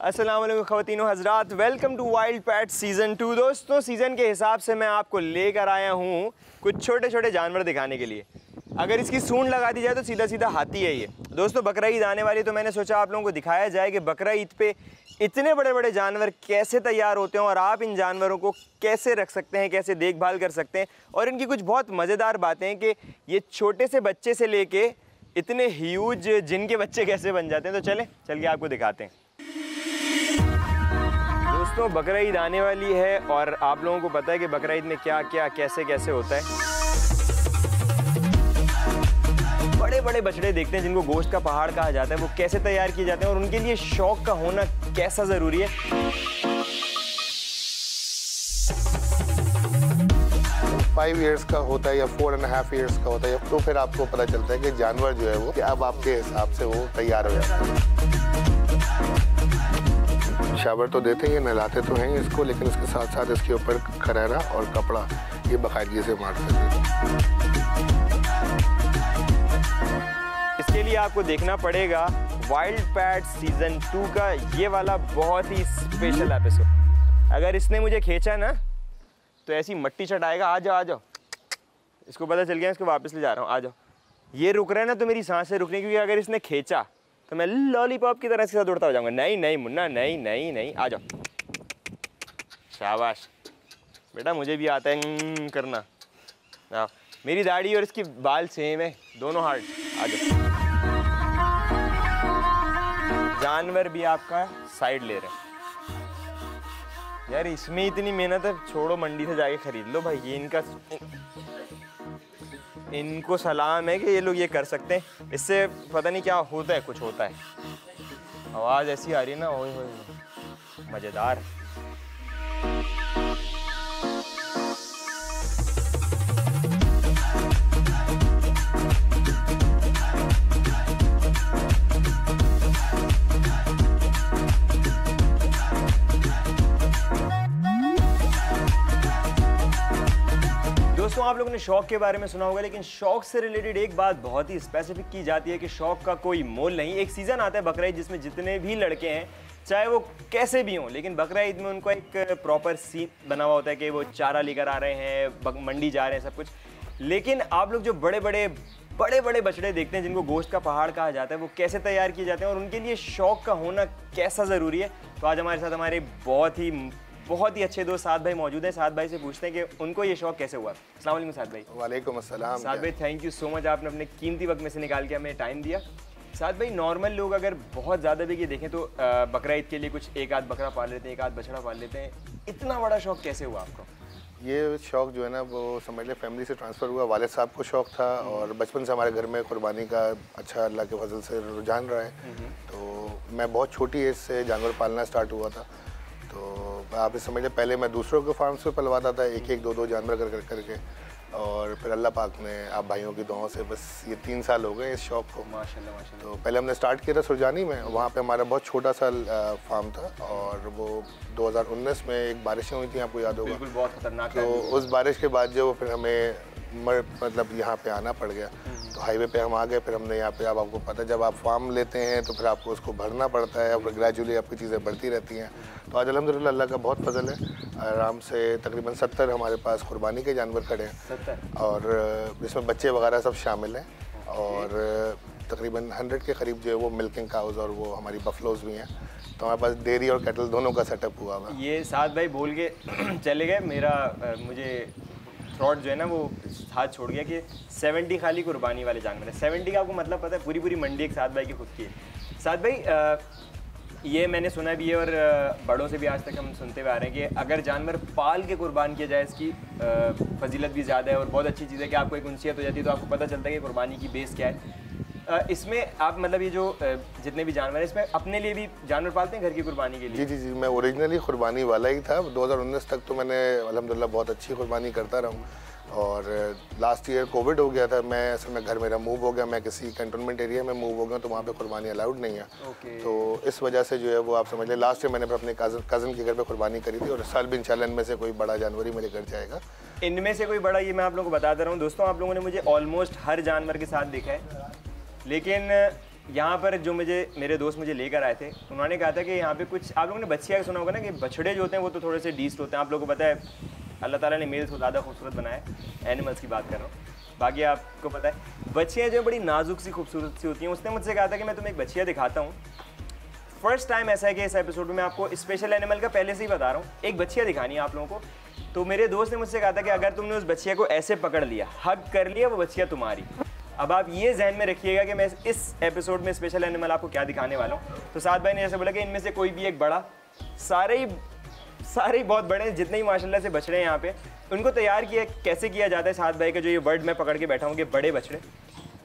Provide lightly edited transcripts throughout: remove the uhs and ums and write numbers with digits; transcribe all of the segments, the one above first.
अस्सलाम वालेकुम ख़वातीन व हज़रात, welcome to wild pet season 2। दोस्तों, सीज़न के हिसाब से मैं आपको लेकर आया हूँ कुछ छोटे छोटे जानवर दिखाने के लिए। अगर इसकी सूंड लगा दी जाए तो सीधा सीधा हाथी है ये। दोस्तों, बकरा ईद आने वाली है तो मैंने सोचा आप लोगों को दिखाया जाए कि बकरा ईद पे इतने बड़े बड़े जानवर कैसे तैयार होते हैं और आप इन जानवरों को कैसे रख सकते हैं, कैसे देखभाल कर सकते हैं। और इनकी कुछ बहुत मज़ेदार बातें हैं कि ये छोटे से बच्चे से लेके इतने ह्यूज जिनके बच्चे कैसे बन जाते हैं। तो चल के आपको दिखाते हैं। दोस्तों, बकरा ईद आने वाली है और आप लोगों को पता है कि बकरा ईद में क्या क्या कैसे कैसे होता है। बड़े बड़े बछड़े देखते हैं जिनको गोश्त का पहाड़ कहा जाता है, वो कैसे तैयार किए जाते हैं और उनके लिए शौक का होना कैसा ज़रूरी है। 5 इयर्स का होता है या 4.5 इयर्स का होता है, तो फिर आपको पता चलता है कि जानवर जो है वो कि अब आपके हिसाब से वो तैयार हो जाता है। शावर तो देते हैं, नहलाते तो हैं इसको, लेकिन इसके साथ साथ इसके ऊपर खरेरा और कपड़ा ये बाकायदगी से मारते हैं। इसके लिए आपको देखना पड़ेगा वाइल्ड पैट सीज़न 2 का ये वाला बहुत ही स्पेशल एपिसोड। अगर इसने मुझे खींचा ना तो ऐसी मट्टी चटाएगा। आ जाओ, इसको पता चल गया, इसको वापस ले जा रहा हूँ। आ जाओ, ये रुक रहा है ना तो मेरी सांसें रुकनी, क्योंकि अगर इसने खींचा तो मैं लॉलीपॉप की तरह इसके साथ उड़ता हो जाऊंगा। नहीं मुन्ना, नहीं, आ जाओ। शाबाश बेटा, मुझे भी आता है करना। हाँ, मेरी दाढ़ी और इसकी बाल सेम है, दोनों हार्ड। आ जाओ। जानवर भी आपका साइड ले रहे हैं यार, इसमें इतनी मेहनत है, छोड़ो मंडी से जाके खरीद लो भाई। ये इनको सलाम है कि ये लोग ये कर सकते हैं। इससे पता नहीं क्या होता है, कुछ होता है। आवाज़ ऐसी आ रही है ना, ओए होए, मज़ेदार। दोस्तों, आप लोगों ने शौक के बारे में सुना होगा, लेकिन शौक से रिलेटेड एक बात बहुत ही स्पेसिफिक की जाती है कि शौक का कोई मोल नहीं। एक सीज़न आता है बकरा ईद जिसमें जितने भी लड़के हैं, चाहे वो कैसे भी हों, लेकिन बकरा ईद में उनको एक प्रॉपर सीन बना हुआ होता है कि वो चारा लेकर आ रहे हैं, मंडी जा रहे हैं, सब कुछ। लेकिन आप लोग जो बड़े बड़े बछड़े देखते हैं जिनको गोश्त का पहाड़ कहा जाता है, वो कैसे तैयार किए जाते हैं और उनके लिए शौक का होना कैसा ज़रूरी है। तो आज हमारे साथ हमारे बहुत ही अच्छे दोस्त साद भाई मौजूद हैं। साद भाई से पूछते हैं कि उनको ये शौक कैसे हुआ। अस्सलाम वालेकुम साद भाई। वालेकुम अस्सलाम। साद भाई, थैंक यू सो मच, आपने अपने कीमती वक्त में से निकाल के हमें टाइम दिया। साद भाई, नॉर्मल लोग अगर बहुत ज़्यादा भी ये देखें तो बकरा ईद के लिए कुछ एक आध बकरा पाल लेते हैं, एक आध बछड़ा पाल लेते हैं। इतना बड़ा शौक कैसे हुआ आपको? ये शौक जो है ना, वो समझ लें फैमिली से ट्रांसफ़र हुआ। वालिद साहब को शौक था और बचपन से हमारे घर में कुर्बानी का अच्छा अल्लाह के फजल से रुझान रहा है। तो मैं बहुत छोटी एज से जानवर पालना स्टार्ट हुआ था। तो आप इस समझ लें, पहले मैं दूसरों के फार्म्स पे पलवाता था, एक दो जानवर करके, और फिर अल्लाह पाक ने आप भाइयों की दुआओं से बस ये 3 साल हो गए इस शौक़ को। माशाल्लाह। तो पहले हमने स्टार्ट किया था सुरजानी में, वहाँ पे हमारा बहुत छोटा सा फार्म था, और वो 2019 में एक बारिशें हुई थी, आपको याद होगा। बिल्कुल, बहुत खतरनाक। तो उस बारिश के बाद जो फिर हमें मतलब यहाँ पे आना पड़ गया। तो हाईवे पे हम आ गए। फिर हमने यहाँ पे, अब आपको पता है जब आप फार्म लेते हैं तो फिर आपको उसको भरना पड़ता है, और ग्रेजुअली आपकी चीज़ें बढ़ती रहती हैं। तो आज अल्हम्दुलिल्लाह अल्लाह का बहुत फजल है, आराम से तकरीबन 70 हमारे पास कुर्बानी के जानवर खड़े हैं। 70? और इसमें बच्चे वगैरह सब शामिल हैं। और तकरीबन 100 के करीब जो है वो मिल्किंग काउज और वो हमारी बफलोज भी हैं। तो हमारे पास डेयरी और कैटल दोनों का सेटअप हुआ हुआ। ये साद भाई बोल के चले गए, मुझे थ्रॉट जो है ना वो हाथ छोड़ गया कि 70 खाली कुर्बानी वाले जानवर है। 70 का आपको मतलब पता है? पूरी मंडी एक साद भाई की खुद की है। साद भाई, ये मैंने सुना भी है और बड़ों से भी आज तक हम सुनते हुए आ रहे हैं कि अगर जानवर पाल के कुर्बान किया जाए, इसकी फजीलत भी ज़्यादा है और बहुत अच्छी चीज़ है कि आपको एक उनसियत हो जाती है, तो आपको पता चलता है कि कुर्बानी की बेस क्या है। इसमें आप मतलब ये जो जितने भी जानवर हैं, इसमें अपने लिए भी जानवर पालते हैं घर की कुर्बानी के लिए? जी, मैं ओरिजिनली कुर्बानी वाला ही था। 2019 तक तो मैंने अल्हम्दुलिल्लाह बहुत अच्छी कुर्बानी करता रहा हूँ। और लास्ट ईयर कोविड हो गया था, मैं असल में घर मेरा मूव हो गया, मैं किसी कंटोनमेंट एरिया में मूव हो गया, तो वहाँ पे कुर्बानी अलाउड नहीं है। तो इस वजह से जो है वो आप समझ लें, लास्ट ईयर मैंने अपने कज़न के घर पे कुर्बानी करी थी, और इस साल भी इंशाल्लाह इनमें से कोई बड़ा जानवर ही मेरे घर जाएगा। इनमें से कोई बड़ा, ये मैं आप लोगों को बता दे रहा हूँ। दोस्तों, आप लोगों ने मुझे ऑलमोस्ट हर जानवर के साथ देखा है, लेकिन यहाँ पर जो मेरे दोस्त मुझे लेकर आए थे, उन्होंने कहा था कि यहाँ पे कुछ, आप लोगों ने बच्चियाँ सुना होगा ना कि बछड़े जो होते हैं वो तो थोड़े से डीस्ट होते हैं। आप लोगों को पता है अल्लाह ताला ने मेल्स को ज़्यादा खूबसूरत बनाया है, एनिमल्स की बात कर रहा हूँ। बाकी आपको पता है बच्चियाँ जो बड़ी नाजुक सी खूबसूरत सी होती हैं। उसने मुझसे कहा था कि मैं तुम्हें एक बच्चियाँ दिखाता हूँ। फर्स्ट टाइम ऐसा है कि इस एपिसोड में आपको स्पेशल एनिमल का पहले से ही बता रहा हूँ, एक बच्चियाँ दिखानी है आप लोगों को। तो मेरे दोस्त ने मुझसे कहा था कि अगर तुमने उस बच्चिया को ऐसे पकड़ लिया, हग कर लिया, वो बच्चिया तुम्हारी। अब आप ये जहन में रखिएगा कि मैं इस एपिसोड में स्पेशल एनिमल आपको क्या दिखाने वाला हूँ। तो साद भाई ने जैसे बोला कि इनमें से कोई भी एक बड़ा, सारे ही बहुत बड़े हैं, जितने ही माशाल्लाह से बछड़े हैं यहाँ पे। उनको तैयार किया कैसे किया जाता है, साद भाई का जो ये वर्ड मैं पकड़ के बैठा हूँ कि बड़े बछड़े।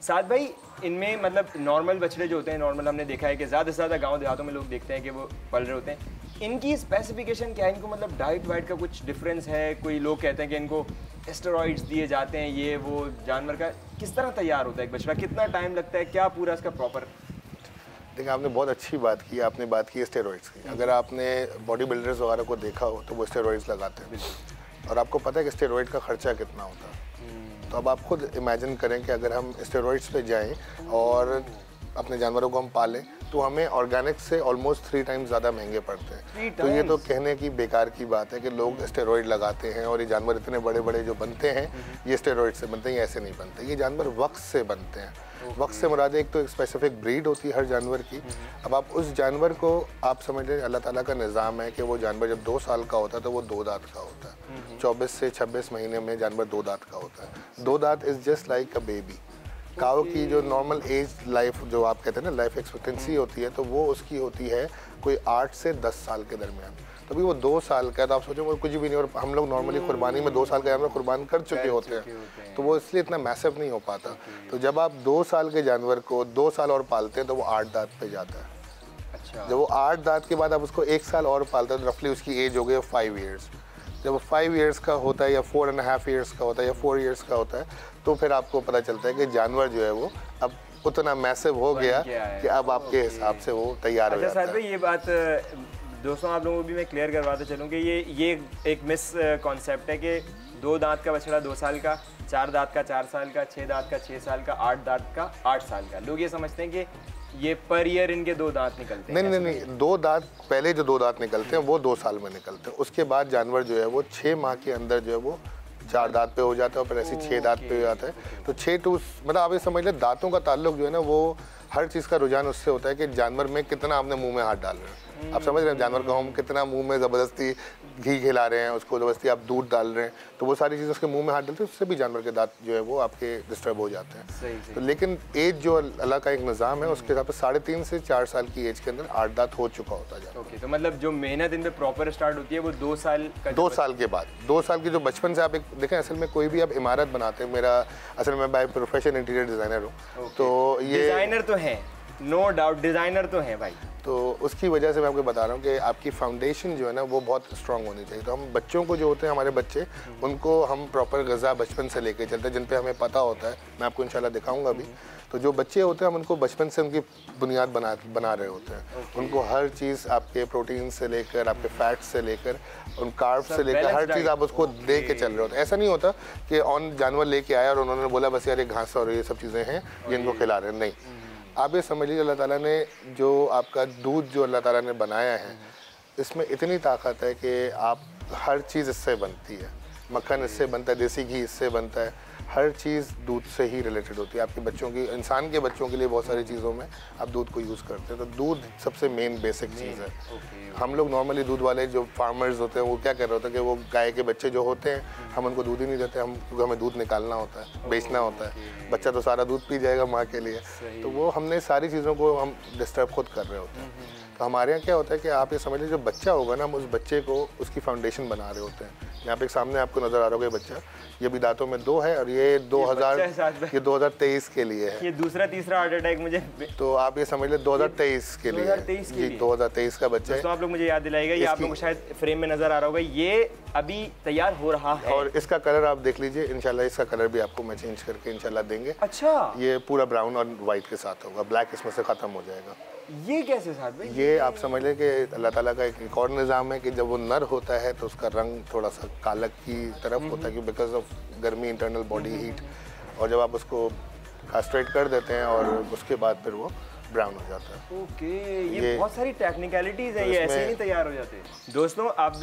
साद भाई इनमें मतलब नॉर्मल बछड़े जो होते हैं, नॉर्मल हमने देखा है कि ज़्यादा से ज़्यादा गाँव देहातों में लोग देखते हैं कि वो पल रहे होते हैं। इनकी स्पेसिफिकेशन क्या है, इनको मतलब डाइट वाइट का कुछ डिफरेंस है? कोई लोग कहते हैं कि इनको स्टेरॉइड्स दिए जाते हैं, ये वो जानवर का किस तरह तैयार होता है एक बछड़ा, कितना टाइम लगता है, क्या पूरा इसका प्रॉपर? देखिए आपने बहुत अच्छी बात की, आपने बात की स्टेरॉइड्स की। अगर आपने बॉडी बिल्डर्स वगैरह को देखा हो तो वो स्टेरॉइड्स लगाते हैं, और आपको पता है कि स्टेरॉइड का खर्चा कितना होता है। तो अब आप खुद इमेजिन करें कि अगर हम स्टेरॉइड्स पे जाएं और अपने जानवरों को हम पालें तो हमें ऑर्गेनिक से ऑलमोस्ट 3 टाइम्स ज़्यादा महंगे पड़ते हैं। तो ये तो कहने की बेकार की बात है कि लोग स्टेरॉइड लगाते हैं और ये जानवर इतने बड़े बड़े जो बनते हैं ये स्टेरॉइड से बनते हैं, ये ऐसे नहीं बनते। ये जानवर वक्त से बनते हैं। वक्त से मुराद एक तो एक स्पेसिफिक ब्रीड होती है हर जानवर की। अब आप उस जानवर को आप समझ लें, अल्लाह ताला का निज़ाम है कि वो जानवर जब 2 साल का होता है तो वो 2 दांत का होता है। 24 से 26 महीने में जानवर 2 दांत का होता है। 2 दांत is just like a baby. Cow की जो नॉर्मल एज लाइफ जो आप कहते हैं ना लाइफ एक्सपेक्टेंसी होती है, तो वो उसकी होती है कोई 8 से 10 साल के दरमियान। तो अभी वो 2 साल का है, तो आप सोचो वो कुछ भी नहीं। और हम लोग नॉर्मली कुर्बानी में 2 साल का जानवर कुर्बान कर चुके होते हैं, तो वो इसलिए इतना मैसिव नहीं हो पाता। तो जब आप 2 साल के जानवर को 2 साल और पालते हैं तो वो 8 दांत पे जाता है। अच्छा। जब वो 8 दांत के बाद आप उसको 1 साल और पालते हैं तो रफली उसकी एज हो गई 5 ईयर्स। जब वो 5 ईयर्स का होता है या 4.5 ईयर्स का होता है या 4 ईयर्स का होता है, तो फिर आपको पता चलता है कि जानवर जो है वो अब उतना मैसिव हो गया कि अब आपके हिसाब से वो तैयार हो जाता है। अच्छा ये बात दोस्तों आप लोगों को भी मैं क्लियर करवाते चलूँ कि ये एक मिस कॉन्सेप्ट है कि 2 दांत का बछड़ा 2 साल का, 4 दांत का 4 साल का, 6 दांत का 6 साल का, 8 दांत का 8 साल का। लोग ये समझते हैं कि ये पर ईयर इनके 2 दांत निकलते हैं। नहीं, 2 दांत पहले जो 2 दांत निकलते हैं वो 2 साल में निकलते हैं। उसके बाद जानवर जो है वो 6 माह के अंदर जो है वो 4 दांत पे हो जाता है और फिर ऐसे 6 दांत पे हो जाता है। तो 6 टू मतलब आप ये समझ लें दांतों का ताल्लुक जो है ना वो हर चीज़ का रुझान उससे होता है कि जानवर में कितना आपने मुंह में हाथ डाल रहे हैं। आप समझ रहे हैं जानवर को हम कितना मुंह में ज़बरदस्ती घी खिला रहे हैं, उसको ज़बरदस्ती आप दूध डाल रहे हैं, तो वो सारी चीज़ें उसके मुंह में हाथ डालते हैं, उससे भी जानवर के दांत जो है वो आपके डिस्टर्ब हो जाते हैं। सही। तो लेकिन एज जो अल्लाह का एक निज़ाम है उसके हिसाब से 3.5 से 4 साल की एज के अंदर 8 दांत हो चुका होता है। ओके, तो मतलब जो मेहनत इन पे प्रॉपर स्टार्ट होती है वो 2 साल का, 2 साल के बाद, 2 साल की जो बचपन से आप एक देखें, असल में कोई भी आप इमारत बनाते हैं, मेरा असल में बाय प्रोफेशन इंटीरियर डिज़ाइनर हूँ। तो ये डिज़ाइनर तो हैं, नो डाउट डिज़ाइनर तो हैं भाई। तो उसकी वजह से मैं आपको बता रहा हूँ कि आपकी फाउंडेशन जो है ना वो बहुत स्ट्रांग होनी चाहिए। तो हम बच्चों को जो होते हैं हमारे बच्चे, उनको हम प्रॉपर ग़िज़ा बचपन से लेके चलते हैं जिन पे हमें पता होता है। मैं आपको इंशाल्लाह दिखाऊंगा अभी। तो जो बच्चे होते हैं हम उनको बचपन से उनकी बुनियाद बना रहे होते हैं। उनको हर चीज़ आपके प्रोटीन से लेकर आपके फैट से लेकर उन कार्ब से लेकर हर चीज़ आप उसको दे के चल रहे होते हैं। ऐसा नहीं होता कि ऑन जानवर लेके आया और उन्होंने बोला बस यार ये घास और ये सब चीज़ें हैं ये इनको खिला रहे हैं। नहीं, आप ये समझ लीजिए अल्लाह ताला ने जो आपका दूध जो अल्लाह ताला ने बनाया है इसमें इतनी ताकत है कि आप हर चीज़ इससे बनती है। मक्खन इससे बनता है, देसी घी इससे बनता है, हर चीज़ दूध से ही रिलेटेड होती है। आपके बच्चों की, इंसान के बच्चों के लिए बहुत सारी चीज़ों में आप दूध को यूज़ करते हैं। तो दूध सबसे मेन बेसिक चीज़ है। हम लोग नॉर्मली दूध वाले जो फार्मर्स होते हैं वो क्या कर रहे होते हैं कि वो गाय के बच्चे जो होते हैं हम उनको दूध ही नहीं देते, हम क्योंकि हमें दूध निकालना होता है, बेचना होता है। बच्चा तो सारा दूध पी जाएगा माँ के लिए, तो वो हमने सारी चीज़ों को हम डिस्टर्ब खुद कर रहे होते हैं। तो हमारे यहाँ क्या होता है कि आप ये समझ लीजिए जो बच्चा होगा ना हम उस बच्चे को उसकी फाउंडेशन बना रहे होते हैं। यहाँ पे एक सामने आपको नज़र आ रहा होगा बच्चा, ये भी दांतों में 2 है और ये 2023 के लिए है। ये दूसरा तीसरा हार्ट अटैक मुझे, तो आप ये समझ लें 2023 के लिए, 2023 का बच्चा है। तो आप लोग मुझे याद दिलाएगा, ये आप लोगों को शायद फ्रेम में नज़र आ रहा होगा, ये अभी तैयार हो रहा है। और इसका कलर आप देख लीजिए, इंशाल्लाह इसका कलर भी आपको मैं चेंज करके इंशाल्लाह देंगे। अच्छा, ये पूरा ब्राउन और वाइट के साथ होगा, ब्लैक इसमें से ख़त्म हो जाएगा। ये कैसे साथ में? ये आप समझ लें कि अल्लाह ताला का एक और निज़ाम है कि जब वो नर होता है तो उसका रंग थोड़ा सा कालक की तरफ होता है, बिकॉज ऑफ गर्मी, इंटरनल बॉडी हीट। और जब आप उसको कास्ट्रेट कर देते हैं और उसके बाद फिर वो ब्राउन हो जाता है। ओके, ये बहुत सारी टेक्निकलिटीज़ हैं, ये ऐसे नहीं तैयार हो जाते। दोस्तों अब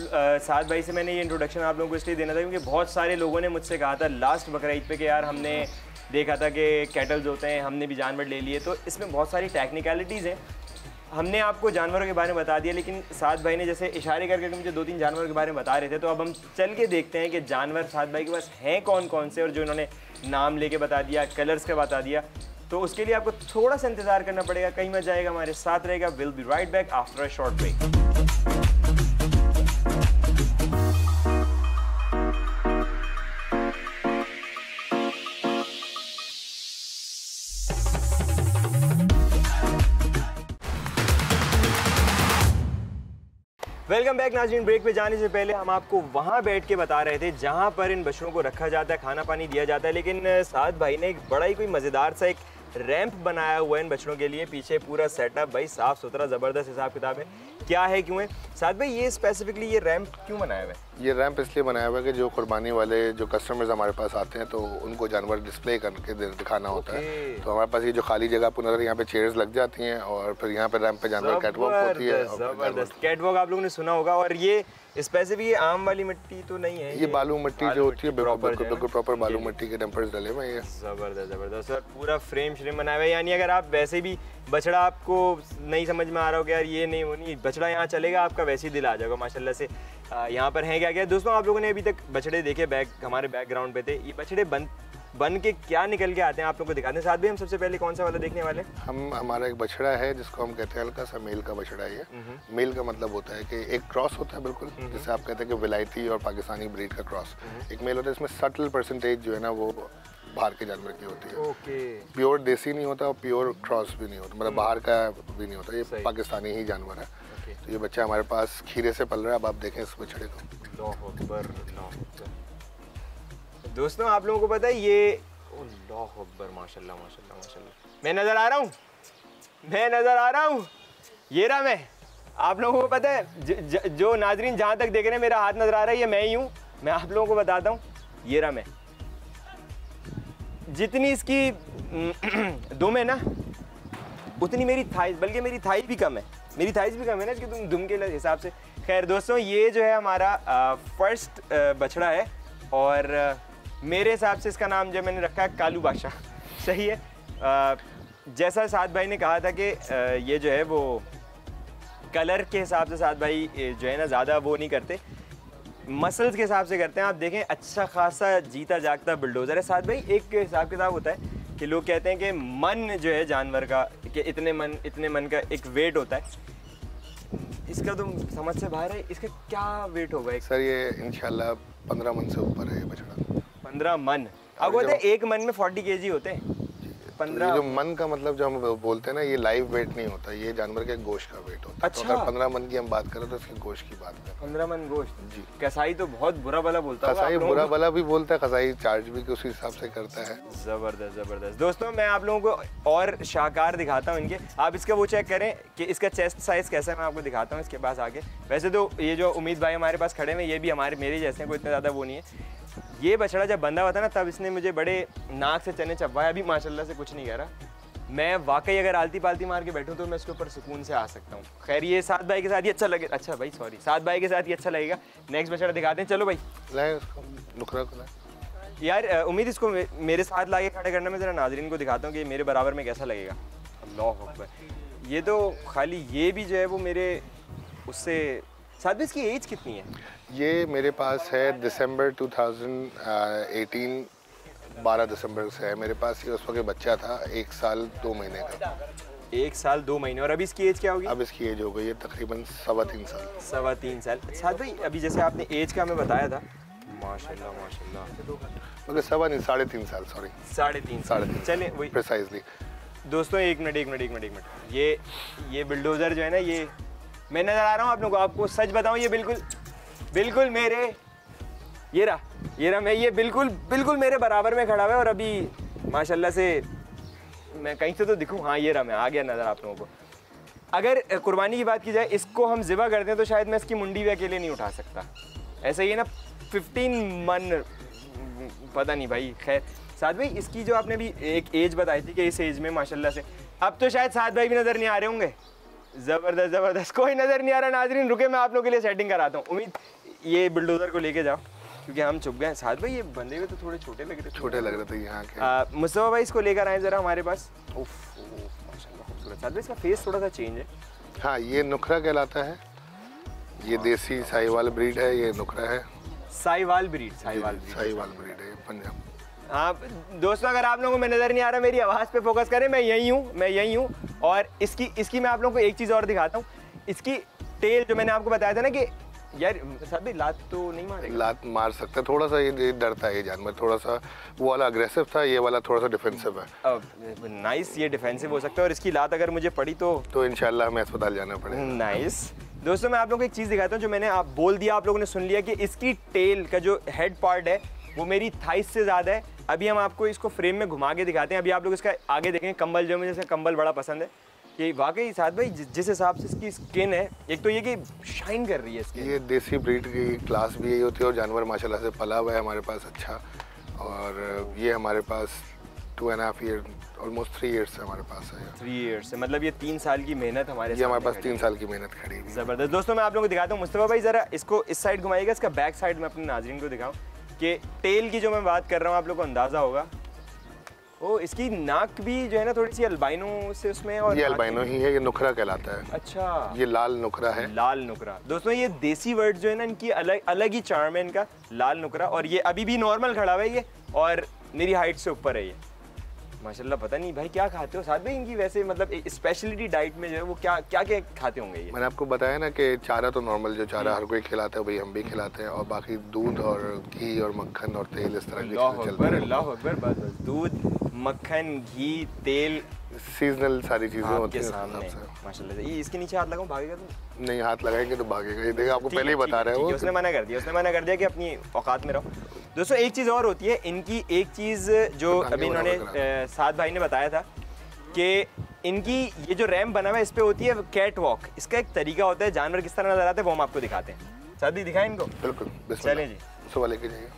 साद भाई से मैंने ये इंट्रोडक्शन आप लोगों को इसलिए देना था क्योंकि बहुत सारे लोगों ने मुझसे कहा था लास्ट बकरा ईद पे कि यार हमने देखा था कि कैटल्स होते हैं, हमने भी जानवर ले लिए, तो इसमें बहुत सारी टेक्निकलिटीज़ हैं। हमने आपको जानवरों के बारे में बता दिया, लेकिन साद भाई ने जैसे इशारे करके मुझे 2-3 जानवरों के बारे में बता रहे थे, तो अब हम चल के देखते हैं कि जानवर साद भाई के पास हैं कौन कौन से, और जो इन्होंने नाम लेके बता दिया, कलर्स का बता दिया, तो उसके लिए आपको थोड़ा सा इंतज़ार करना पड़ेगा, कहीं मत जाएगा, हमारे साथ रहेगा। Will be right back after a short break. Welcome back नाज़रीन। ब्रेक पे जाने से पहले हम आपको वहाँ बैठ के बता रहे थे जहाँ पर इन बछड़ों को रखा जाता है, खाना पानी दिया जाता है, लेकिन साद भाई ने एक बड़ा ही कोई मज़ेदार सा एक रैंप बनाया हुआ है इन बछड़ों के लिए। पीछे पूरा सेटअप भाई साफ़ सुथरा ज़बरदस्त हिसाब किताब है। क्या है, क्यों है साद भाई ये स्पेसिफिकली ये रैंप क्यों बनाया हुआ है? ये रैंप इसलिए बनाया हुआ है कि जो कुर्बानी वाले जो कस्टमर्स हमारे पास आते हैं तो उनको जानवर डिस्प्ले करके दिखाना होता है, तो हमारे पास ये जो खाली जगह पुनः यहाँ पे चेयर्स लग जाती हैं और फिर यहाँ पे रैंप पे जानवर कैटवॉक होती है। ज़बरदस्त कैटवॉक आप लोगों ने सुना होगा। और ये स्पेसिफिक ये आम वाली मिट्टी तो नहीं है, ये बालू मिट्टी जो होती है बिल्कुल प्रॉपर बालू मिट्टी के डंपर्स डले हुए हैं। ज़बरदस्त ज़बरदस्त। और पूरा फ्रेम बनाया हुआ है, यानी अगर आप वैसे भी बछड़ा आपको नहीं समझ में आ रहा हो कि यार ये नहीं वो नहीं, बछड़ा यहाँ चलेगा आपका वैसे ही दिल आ जाएगा माशाल्लाह से। यहाँ पर हैं क्या क्या दोस्तों, आप लोगों ने अभी तक बछड़े देखे, हमारे बैकग्राउंड पे थे, ये बछड़े बन के क्या निकल के आते हैं आप लोगों को दिखाते हैं। साथ भी हम सबसे पहले कौन सा वाला देखने वाले? हमारा एक बछड़ा है जिसको हम कहते हैं हल्का सा मेल का बछड़ा है। मेल का मतलब होता है कि एक क्रॉस होता है बिल्कुल, जैसे आप कहते हैं कि विलायती और पाकिस्तानी ब्रीड का क्रॉस। एक मेल होता है, इसमें सटल परसेंटेज जो है ना वो बाहर के जानवर की होती है। प्योर देसी नहीं होता और प्योर क्रॉस भी नहीं होता, मतलब बाहर का भी नहीं होता, ये पाकिस्तानी ही जानवर है। तो ये बच्चा हमारे पास खीरे से पल रहा है। अब आप देखें इस बछड़े को। दोस्तों आप लोगों को पता है ये अल्लाह अकबर, माशाल्लाह माशाल्लाह माशाल्लाह, मैं नज़र आ रहा हूँ, ये रहा मैं। आप लोगों को पता है जो नाजरीन जहाँ तक देख रहे हैं मेरा हाथ नज़र आ रहा है, ये मैं ही हूँ। मैं आप लोगों को बताता हूँ, ये रहा मैं। जितनी इसकी दुम है ना उतनी मेरी थाई, बल्कि मेरी थाई भी कम है, मेरी थाइज भी कम है ना इसकी दुम के हिसाब से। खैर दोस्तों ये जो है हमारा फर्स्ट बछड़ा है और मेरे हिसाब से इसका नाम जो मैंने रखा है कालू बादशाह। सही है। जैसा साद भाई ने कहा था कि ये जो है वो कलर के हिसाब से साद भाई जो है ना ज़्यादा वो नहीं करते, मसल्स के हिसाब से करते हैं। आप देखें अच्छा खासा जीता जागता बुलडोज़र है साद भाई। एक हिसाब किताब होता है कि लोग कहते हैं कि मन जो है जानवर का कि इतने मन का एक वेट होता है, इसका तो समझ से बाहर है। इसका क्या वेट होगा? सर ये इंशाल्लाह 15 मन से ऊपर है ये बछड़ा। 15 मन? अब बोलते हैं एक मन में 40 केजी होते हैं। 15 जो मन का मतलब जो हम बोलते हैं ना, ये लाइव वेट नहीं होता, ये जानवर के गोश्त का वेट होता है। अच्छा। तो अगर 15 मन की हम बात करें तो इसके गोश्त की बात करें। 15 मन गोश्त जी। कसाई तो बहुत बुरा भला बोलता है। कसाई बुरा भला भी बोलता है, कसाई चार्ज भी उसी हिसाब से करता है। ज़बरदस्त ज़बरदस्त। दोस्तों मैं आप लोगों को और शाहकार दिखाता हूँ इनके। आप इसका वो चेक करें कि इसका चेस्ट साइज़ कैसा है, मैं आपको दिखाता हूँ इसके पास आके। वैसे तो ये जो उम्मीद भाई हमारे पास खड़े हैं ये भी मेरे जैसे हैं, कोई इतना ज़्यादा वो नहीं है। ये बछड़ा जब बंधा हुआ था ना तब इसने मुझे बड़े नाक से चने चबवाया, अभी माशाल्लाह से कुछ नहीं कह रहा। मैं वाकई अगर आलती पालती मार के बैठूं तो मैं इसके ऊपर सुकून से आ सकता हूँ। खैर ये साद भाई के साथ ही अच्छा लगे, अच्छा भाई सॉरी, साद भाई के साथ ही अच्छा लगेगा। नेक्स्ट बछड़ा दिखाते हैं, चलो भाई लाए उसको, नुकरा को लाए। यार उम्मीद इसको मेरे साथ लाके खड़े करना, मैं ज़रा नाजरीन को दिखाता हूँ कि मेरे बराबर में कैसा लगेगा। अल्लाह अकबर। ये तो खाली ये भी जो है वो मेरे उससे साथ में। इसकी एज कितनी है? ये मेरे पास है दिसंबर 2018, 12 दिसंबर से है मेरे पास। ये उस वक्त बच्चा था 1 साल 2 महीने का। 1 साल 2 महीने। और अभी इसकी एज क्या होगी? अब इसकी एज हो गई है तकरीबन 3.25 साल। 3.25 साल। साथ भाई अभी जैसे आपने एज का हमें बताया था, माशाल्लाह माशाल्लाह, मतलब 3.5 साल, सॉरी 3.5 चले वही प्रिसाइजली। दोस्तों एक मिनट, ये बिल्डोजर जो है ना, ये मैं नज़र आ रहा हूँ आप लोगों को। आपको सच बताऊँ ये बिल्कुल मेरे ये रहा मैं, ये बिल्कुल मेरे बराबर में खड़ा हुआ है। और अभी माशाल्लाह से मैं कहीं से तो दिखूँ, हाँ ये रहा मैं, आ गया नज़र आप लोगों को। अगर कुर्बानी की बात की जाए, इसको हम ज़िबा करते हैं तो शायद मैं इसकी मुंडी भी अकेले नहीं उठा सकता। ऐसा ही है ना 15 मन, पता नहीं भाई। खैर साथ भाई इसकी जो आपने भी एक एज बताई थी कि इस एज में माशाल्लाह से अब तो शायद साथ भाई भी नजर नहीं आ रहे होंगे। जबरदस्त जबरदस्त, कोई नजर नहीं आ रहा नाजरीन, रुके मैं आप लोगों के लिए सेटिंग कराता हूँ। उम्मीद ये बुलडोजर को लेके जाओ क्योंकि हम चुप गए। साथ भाई ये बंदे हुए तो थोड़े छोटे लग रहे थे। छोटे लग रहे थे यहाँ के। मुस्तफा भाई इसको लेकर आए जरा हमारे पास। उफ माशाल्लाह खूबसूरत। साथ भाई इसका फेस थोड़ा सा चेंज है। हाँ, ये नुखरा कहलाता है। ये देसी साहिवाल ब्रीड है, ये नुखरा है। साहिवाल ब्रीड, साहिवाल ब्रीड है पंजाब। हाँ दोस्तों, अगर आप लोगों को मैं नज़र नहीं आ रहा, मेरी आवाज़ पे फोकस करें। मैं यही हूँ। और इसकी मैं आप लोगों को एक चीज़ और दिखाता हूँ। इसकी टेल जो मैंने आपको बताया था ना कि यार सभी लात तो नहीं मारेगा। लात मार सकता है, थोड़ा सा ये डरता है ये जानवर, थोड़ा सा वो वाला अग्रेसिव था, ये वाला थोड़ा सा डिफेंसिव है। नाइस, ये डिफेंसिव हो सकता है और इसकी लात अगर मुझे पड़ी तो इंशाल्लाह हमें अस्पताल जाना पड़ेगा। नाइस। दोस्तों मैं आप लोगों को एक चीज़ दिखाता हूँ जो मैंने आप बोल दिया, आप लोगों ने सुन लिया कि इसकी टेल का जो हेड पार्ट है वो मेरी थाइस से ज़्यादा है। अभी हम आपको इसको फ्रेम में घुमा के दिखाते हैं। अभी आप लोग इसका आगे देखेंगे कंबल, जो मुझे इसका कंबल बड़ा पसंद है कि वाकई साथ भाई जिस हिसाब से इसकी स्किन है, एक तो ये कि शाइन कर रही है इसकी। ये देसी ब्रीड की क्लास भी यही होती है और जानवर माशाल्लाह से पला हुआ है हमारे पास अच्छा। और ये हमारे पास 2.5 ईयर, ऑलमोस्ट 3 ईयर्स से हमारे पास है। 3 ईयर्स से मतलब ये 3 साल की मेहनत हमारे पास 3 साल की मेहनत खड़ी हुई। ज़बरदस्त। दोस्तों मैं आप लोगों को दिखाता हूँ। मुस्तफा भाई ज़रा इसको इस साइड घुमाइएगा, इसका बैक साइड में अपने नाज़रीन को दिखाऊँ कि टेल की जो मैं बात कर रहा हूँ आप लोग को अंदाज़ा होगा। ओ इसकी नाक भी जो है ना थोड़ी सी अल्बाइनो से उसमें, और ये अल्बाइनो ही है, ये नुखरा कहलाता है। अच्छा, ये लाल नुखरा है। लाल नुखरा। दोस्तों ये देसी वर्ड जो है ना, इनकी अलग ही चार्म है इनका, लाल नुखरा। और ये अभी भी नॉर्मल खड़ा हुआ है ये, और मेरी हाइट से ऊपर है ये माशाल्लाह। पता नहीं भाई क्या खाते हो साथ भाई इनकी, वैसे मतलब स्पेशलिटी डाइट में जो है वो क्या क्या क्या खाते होंगे ये? मैंने आपको बताया ना कि चारा तो नॉर्मल जो चारा हर कोई खिलाता है वही हम भी खिलाते हैं, और बाकी दूध और घी और मक्खन और तेल इस तरह की चीजें चलती हैं। अल्लाह अकबर, बस दूध, मक्खन, घी, तेल, सीजनल सारी चीजें होती हैं सामने माशाल्लाह से। ये इसके नीचे हाथ लगाऊं, भागेगा तो नहीं? हाथ लगाएंगे तो भागेगा। ये देखिए आपको पहले ही बता रहे हो। उसने मना कर दिया कि अपनी औकात में रहो। दोस्तों एक चीज़ और होती है इनकी, एक चीज़ जो अभी इन्होंने साद भाई ने बताया था कि इनकी ये जो रैम्प बना हुआ है इस पे होती है कैट वॉक। इसका एक तरीका होता है, जानवर किस तरह नजर आते हैं वो हम आपको दिखाते हैं। साद भाई दिखाएं इनको। बिल्कुल, चलें जी, सुबह लेके जाइए।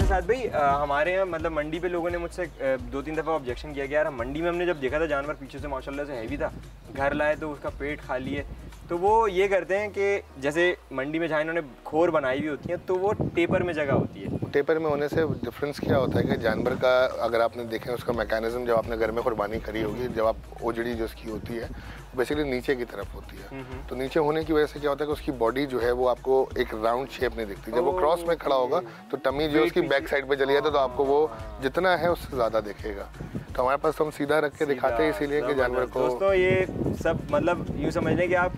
साथ भाई हमारे यहाँ मतलब मंडी पे लोगों ने मुझसे 2-3 दफ़ा ऑब्जेक्शन किया कि यार मंडी में हमने जब देखा था जानवर पीछे से माशाल्लाह से हैवी था, घर लाए तो उसका पेट खाली है। तो वो ये करते हैं कि जैसे मंडी में जहाँ इन्होंने खोर बनाई हुई होती है तो वो टेपर में जगह होती है। टेपर में होने से डिफरेंस क्या होता है कि जानवर का अगर आपने देखें उसका मैकेनिज्म, जब आपने घर में कुर्बानी करी होगी, जब आप ओजड़ी जो उसकी होती है बेसिकली नीचे की तरफ होती है। तो नीचे होने की वजह से क्या होता है कि उसकी बॉडी जो है वो आपको एक राउंड शेप नहीं दिखती। जब वो क्रॉस में खड़ा होगा तो टमी जो उसकी बैक साइड पे चली जाती है, तो आपको वो जितना है उससे ज़्यादा दिखेगा। तो हमारे पास हम सीधा रख के दिखाते हैं इसीलिए कि जानवर को। दोस्तों ये सब मतलब यूँ समझ लें कि आप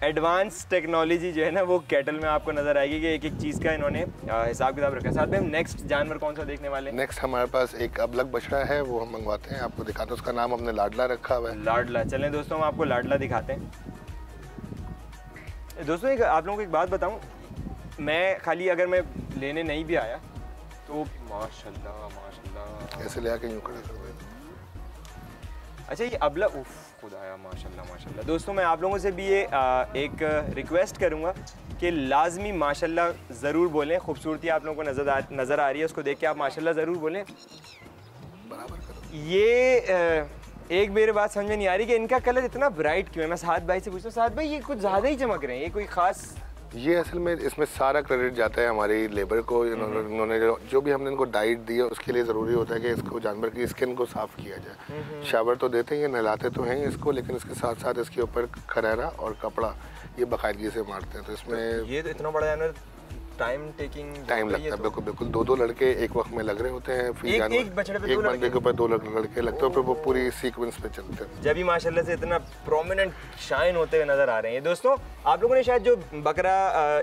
एडवांस टेक्नोलॉजी जो है ना वो कैटल में आपको नजर आएगी कि एक एक चीज़ का इन्होंने हिसाब किताब रखा है। साथ में हम नेक्स्ट जानवर कौन सा देखने वाले हैं? नेक्स्ट हमारे पास एक अबलग बछड़ा है, वो हम मंगवाते हैं, आपको दिखाते हैं। उसका नाम हमने लाडला रखा हुआ है। लाडला। चलें दोस्तों हम आपको लाडला दिखाते हैं। दोस्तों एक आप लोगों को एक बात बताऊं, मैं खाली अगर मैं लेने नहीं भी आया तो माशाल्लाह माशाल्लाह ऐसे ले आके यूँ खड़ा कर दें। अच्छा ये अबला, उफ खुदाया माशाल्लाह माशाल्लाह। दोस्तों मैं आप लोगों से भी ये एक रिक्वेस्ट करूँगा कि लाजमी माशाल्लाह ज़रूर बोलें। खूबसूरती आप लोगों को नज़र आ रही है, उसको देख के आप माशाल्लाह ज़रूर बोलें। ये एक मेरे बात समझ में नहीं आ रही कि इनका कलर इतना ब्राइट क्यों है। मैं साद भाई से पूछता हूँ, साद भाई ये कुछ ज़्यादा ही चमक रहे हैं, ये कोई ख़ास? ये असल में इसमें सारा क्रेडिट जाता है हमारी लेबर को। इन्होंने जो भी हमने इनको डाइट दी है उसके लिए ज़रूरी होता है कि इसको जानवर की स्किन को साफ़ किया जाए। शावर तो देते हैं, नहलाते तो हैं इसको, लेकिन इसके साथ साथ इसके ऊपर खरेरा और कपड़ा ये बाकायदगी से मारते हैं। तो इसमें ये तो इतना बड़ा जानवर टाइम लगता है। बिल्कुल बिल्कुल, 2 लड़के एक वक्त में लग रहे होते हैं। फिर एक बंदे के ऊपर 2 लड़के लगते हैं, फिर वो पूरी सीक्वेंस पे चलते हैं। जब भी माशाल्लाह से इतना प्रोमिनेंट शाइन होते हुए नजर आ रहे हैं। दोस्तों आप लोगों ने शायद जो बकरा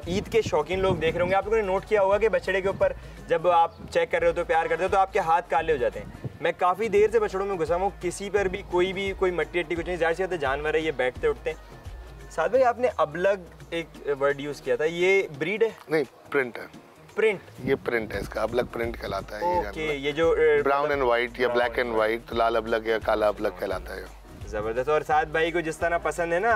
ईद के शौकीन लोग देख रहे होंगे, आप लोगों ने नोट किया होगा कि बछड़े के ऊपर जब आप चेक कर रहे हो तो प्यार करते हो तो आपके हाथ काले हो जाते हैं। मैं काफ़ी देर से बछड़ों में घुसा हूँ, किसी पर भी कोई मट्टी कुछ नहीं, जाहिर सी बात है जानवर है, ये बैठते उठते हैं। साथ भाई आपने अबलग एक वर्ड यूज़ किया था, ये ब्रीड है? नहीं, प्रिंट है। प्रिंट? ये प्रिंट है, इसका अबलग प्रिंट कहलाता है। ये जो ब्राउन एंड वाइट या ब्लैक एंड वाइट, तो लाल अबलग या काला अबलग कहलाता है। ज़बरदस्त। और साथ भाई को जिस तरह पसंद है ना,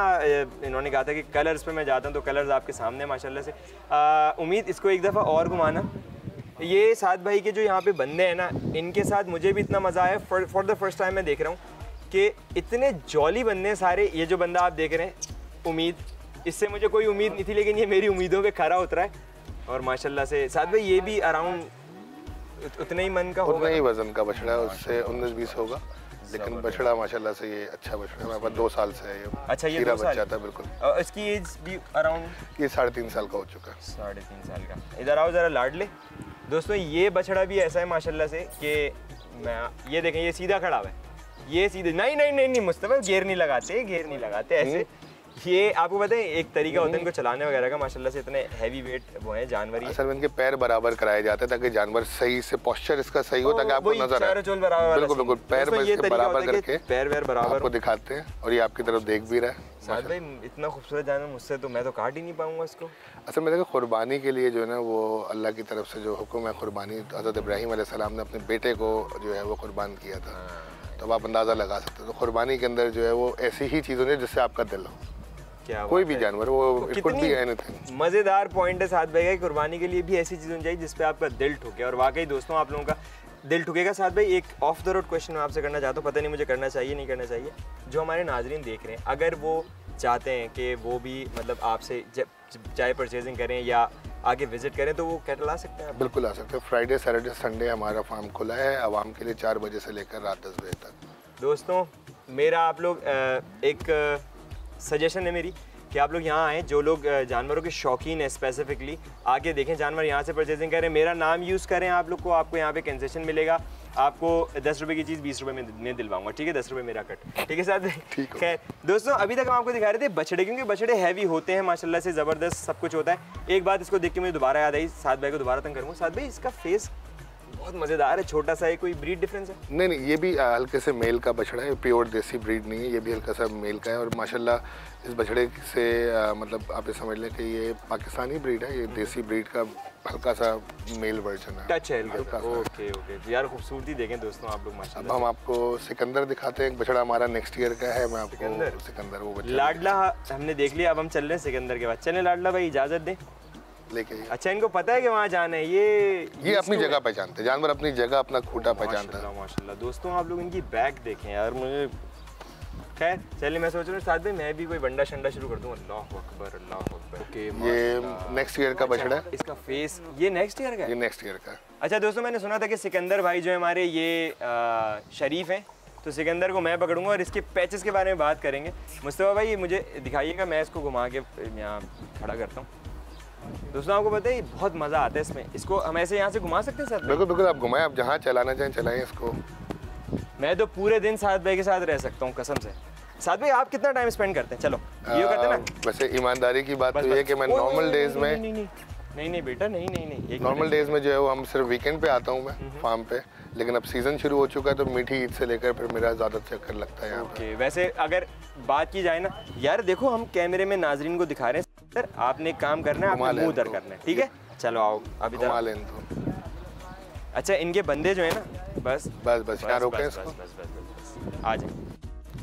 इन्होंने कहा था कि कलर्स पे मैं जाता हूँ, तो कलर्स आपके सामने माशाल्लाह से। उम्मीद इसको एक दफ़ा और घुमाना। ये साथ भाई के जो यहाँ पे बंदे हैं ना, इनके साथ मुझे भी इतना मज़ा आया। फॉर द फर्स्ट टाइम मैं देख रहा हूँ कि इतने जॉली बंदे हैं सारे। ये जो बंदा आप देख रहे हैं उम्मीद, इससे मुझे कोई उम्मीद नहीं थी, लेकिन ये मेरी उम्मीदों पे खरा उतरा है। और माशाल्लाह से साथ भाई ये भी अराउंड उतने ही मन का होगा, उतने ही वजन का बछड़ा है, उससे 19-20 होगा, लेकिन बछड़ा माशाल्लाह से ये अच्छा बछड़ा है। मेरे पास 2 साल से है ये। अच्छा, ये 2 साल बच्चा था बिल्कुल। और इसकी एज भी अराउंड ये 3.5 साल का हो चुका है। 3.5 साल का। इधर आओ ज़रा लाडले। दोस्तों ये बछड़ा भी ऐसा है माशाल्लाह से कि मैं, ये देखें ये सीधा खड़ा हुआ है, ये सीधे नहीं मुस्तफा घेर नहीं लगाते ऐसे। ये आपको पता है एक तरीका होता है इनको चलाने वगैरह का, माशाल्लाह से इतने हैवी वेट वो हैं जानवर। असल में इनके पैर बराबर कराए जाते हैं ताकि जानवर सही से पोस्चर इसका सही हो, ताकि आपको नजर आए। बिल्कुल बिल्कुल, पैर बराबर करके पैर बराबर आपको दिखाते हैं और ये आपकी तरफ देख भी रहा है। साथ भाई इतना खूबसूरत जानवर मुझसे तो मैं तो काट ही नहीं पाऊंगा इसको। असल में देखो, कुर्बानी के लिए जो है ना, वो अल्लाह की तरफ से जो हुक्म है कुर्बानी, हज़रत इब्राहीम अलैहिस्सलाम ने अपने बेटे को जो है वो कुर्बान किया था। तो आप अंदाज़ा लगा सकते हो। तो कुर्बानी के अंदर जो है वो ऐसी ही चीज़ होनी है जिससे आपका दिल हो। क्या कोई भी जानवर, वो इट कुड बी एनीथिंग। मज़ेदार पॉइंट है साथ भाई, कुर्बानी के लिए भी ऐसी चीज़ होनी चाहिए जिसपे आपका दिल ठुके। और वाकई दोस्तों आप लोगों का दिल ठुकेगा। साथ भाई एक ऑफ द रोड क्वेश्चन मैं आपसे करना चाहता हूँ, पता नहीं मुझे करना चाहिए नहीं करना चाहिए। जो हमारे नाजरीन देख रहे हैं, अगर वो चाहते हैं कि वो भी मतलब आपसे चाहे परचेजिंग करें या आगे विजिट करें, तो वो क्या ला सकते हैं? बिल्कुल आ सकते हैं। फ्राइडे सैटरडे संडे हमारा फार्म खुला है आवाम के लिए 4 बजे से लेकर रात 10 बजे तक। दोस्तों मेरा आप लोग एक सजेशन है मेरी कि आप लोग यहाँ आएँ, जो लोग जानवरों के शौकीन हैं स्पेसिफिकली, आके देखें जानवर, यहाँ से परचेजिंग करें, मेरा नाम यूज़ करें आप लोग को, आपको यहाँ पे कंसेशन मिलेगा। आपको 10 रुपये की चीज़ 20 रुपये में दिलवाऊंगा, ठीक है? 10 रुपये मेरा कट, ठीक है साथ? खैर दोस्तों, अभी तक हम आपको दिखा रहे थे बछड़े, क्योंकि बछड़े हैवी होते हैं माशाल्लाह से, ज़बरदस्त सब कुछ होता है। एक बात इसको देख के मुझे दोबारा याद आई, साथ भाई को दोबारा तंग करूँगा। साथ भाई इसका फेस बहुत मज़ेदार है, छोटा सा है, कोई ब्रीड डिफरेंस है? नहीं, ये भी हल्के से मेल का बछड़ा है, प्योर देसी ब्रीड नहीं है, ये भी हल्का सा मेल का है। और माशाल्लाह इस बछड़े से मतलब आप ये समझ लें कि ये पाकिस्तानी ब्रीड है, ये देसी ब्रीड का हल्का सा मेल वर्जन है। टच है हल्का। ओके यार, खूबसूरती देखें दोस्तों आप लोग माशाल्लाह। अब हम आपको सिकंदर दिखाते हैं, एक बछड़ा हमारा नेक्स्ट ईयर का है। मैं आपको सिकंदर वो बछड़ा लाडला हमने देख लिया, अब हम चल रहे हैं सिकंदर के बाद। चलें लाडला भाई, इजाज़त दें लेके। अच्छा, इनको पता है कि वहाँ जाना है? ये अपनी जगह पहचानते हैं जानवर, अपनी जगह अपना खूंटा पहचानता है। माशाल्लाह दोस्तों आप लोग इनकी बैक देखें यार, मुझे खैर चलिए, मैं सोच रहा हूँ साथ में मैं भी कोई बंडा शंडा शुरू कर दूँ। अल्लाह अकबर अल्लाह अकबर। ओके, ये नेक्स्ट ईयर का बछड़ा है। इसका फेस ये नेक्स्ट ईयर का है? ये नेक्स्ट ईयर का। अच्छा दोस्तों, मैंने सुना था कि सिकंदर भाई जो है हमारे ये शरीफ हैं, तो सिकंदर को मैं पकड़ूंगा और इसके पैचेस के बारे में बात करेंगे। मुस्तफा भाई मुझे दिखाइएगा, मैं इसको घुमा के यहाँ खड़ा करता हूँ। दोस्तों आपको पता है बहुत मज़ा आता है इसमें, इसको हम ऐसे यहाँ से घुमा सकते हैं सर? बिल्कुल बिल्कुल, आप घुमाएं, आप जहाँ चलाना चाहें चलाएं इसको। मैं तो पूरे दिन साथ भाई के साथ रह सकता हूँ कसम से। साथ भाई आप कितना टाइम स्पेंड करते हैं? चलो ये करते हैं ना। वैसे ईमानदारी की बात तो ये है कि मैं नॉर्मल डेज में नहीं बेटा नहीं नॉर्मल डेज में जो है वो हम सिर्फ वीकेंड पे आता हूँ मैं फार्म पे, लेकिन अब सीज़न शुरू हो चुका है तो मीठी ईद से लेकर फिर मेरा ज़्यादा चक्कर लगता है यहाँ पे। वैसे अगर बात की जाए ना यार, देखो हम कैमरे में नाजरीन को दिखा रहे हैं सर, आपने एक काम करना है, आपने मुंह दर करना है, ठीक है? चलो आओ अभी घुमा लें तो। अच्छा, इनके बंदे जो है ना, बस यहाँ रोकें इसको, बस आ जाए।